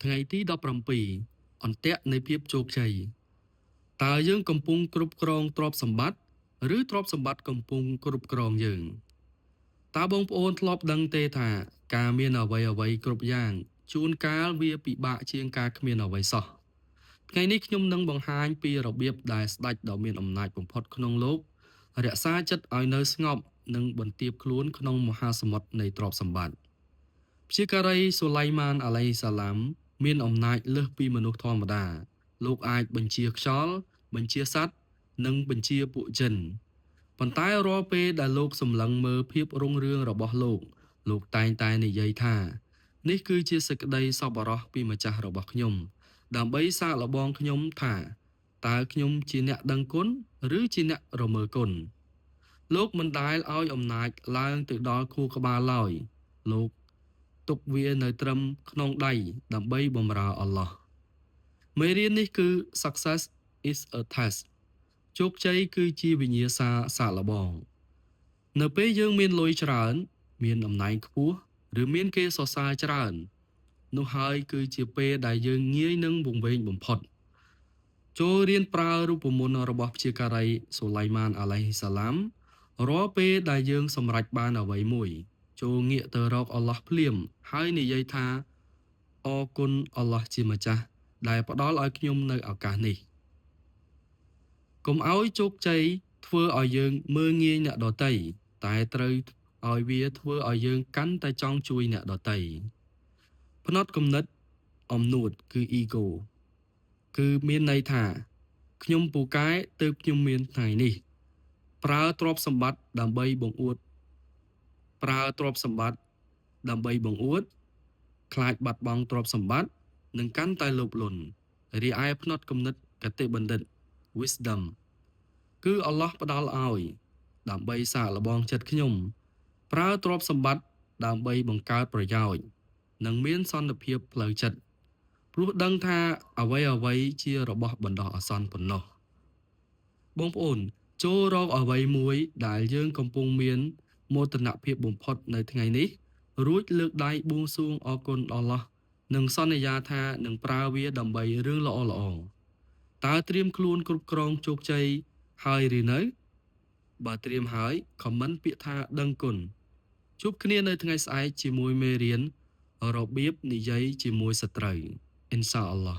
ថ្ងៃទី17អន្ទាក់នៃភាពជោគជ័យតើយើងកំពុងគ្រប់គ្រងទ្រព្យសម្បត្តិឬទ្រព្យសម្បត្តិកំពុងគ្រប់គ្រងយើងតើបងប្អូនធ្លាប់ដឹងទេថាការមានអ្វីគ្រប់យ៉ាងជួនកាលវាពិបាកជាងការគ្មានអ្វីសោះថ្ងៃនេះខ្ញុំនឹងបង្ហាញពីរបៀបដែលស្ដេចដ៏មានអំណាចបំផុតក្នុងโลกរក្សាចិត្តឲ្យនៅស្ងប់និងបន្ទាបខ្លួនក្នុងមហាសមុទ្រនៃទ្រព្យសម្បត្តិព្យាការីសូឡៃម៉ានអាឡៃសាឡាមមានអំណាចលើសពីមនុស្សធម្មតាលោកអាចបញ្ជាខ្យល់បញ្ជាសត្វនិងបញ្ជាពួកចិនប៉ុន្តែរាល់ពេលដែលលោកសម្លឹងមើលភាពរុងរឿងរបស់លោកតែងតែនិយាយថានេះគឺជាសេចក្តីសប្បុរសពីម្ចាស់របស់ខ្ញុំដើម្បីសាកល្បងខ្ញុំថាតើខ្ញុំជាអ្នកដឹងគុណឬជាអ្នករមើលគុណលោកមិនដែលឲ្យអំណាចឡើងទៅដល់ខួរក្បាលឡើយលោកទុកវានៅត្រឹមក្នុងដៃដើម្បីបម្រើអល់ឡោះមេរៀននេះគឺ Success is a test ជោគជ័យគឺជាវិញ្ញាសាសាកល្បងនៅពេលយើងមានលុយច្រើនមានអំណាចខ្ពស់ឬមានគេសរសើរច្រើននោះហើយគឺជាពេលដែលយើងងាយនឹងវង្វេងបំផុតចូលរៀនប្រើរូបមន្តរបស់ព្យាការីសូឡៃម៉ានអាឡៃហ៊ីសាឡាមរាល់ពេលដែលយើងសម្រេចបានអ្វីមួយចូលងាកទៅរកអល់ឡោះភ្លាមហើយនិយាយថាអរគុណអល់ឡោះជាម្ចាស់ដែលផ្ដល់ឲ្យខ្ញុំនៅឱកាសនេះកុំឲ្យជោគជ័យធ្វើឲ្យយើងមើលងាយអ្នកដទៃតែត្រូវឲ្យវាធ្វើឲ្យយើងកាន់តែចង់ជួយអ្នកដទៃផ្នត់គំនិតអំនួតគឺ ego គឺមានន័យថាខ្ញុំពូកែទើបខ្ញុំមានថ្ងៃនេះប្រើទ្រព្យសម្បត្តិដើម្បីបង្អួតខ្លាចបាត់បង់ទ្រព្យសម្បត្តិនិងកាន់តែលោភលន់រីឯផ្នត់គំនិតគតិបណ្ឌិត wisdom គឺអល់ឡោះផ្ដល់ឲ្យដើម្បីសាកល្បងចិត្តខ្ញុំប្រើទ្រព្យសម្បត្តិដើម្បីបង្កើតប្រយោជន៍និងមានសន្តិភាពផ្លូវចិត្តព្រោះដឹងថាអ្វីជារបស់បណ្ដោះអាសន្នប៉ុណ្ណោះបងប្អូនចូលរកអ្វីមួយដែលយើងកំពុងមានមោទនភាពបំផុតនៅថ្ងៃនេះរួចលើកដៃបួងសួងអរគុណអល់ឡោះនិងសន្យាថានឹងប្រើវាដើម្បីរឿងល្អតើត្រៀមខ្លួនគ្រប់គ្រងជោគជ័យហើយឬនៅបើត្រៀមហើយខមមិនពាក្យថាដឹងគុណជួបគ្នានៅថ្ងៃស្អែកជាមួយមេរៀនរបៀបនិយាយជាមួយសត្រូវអ៊ីនសាអល់ឡោះ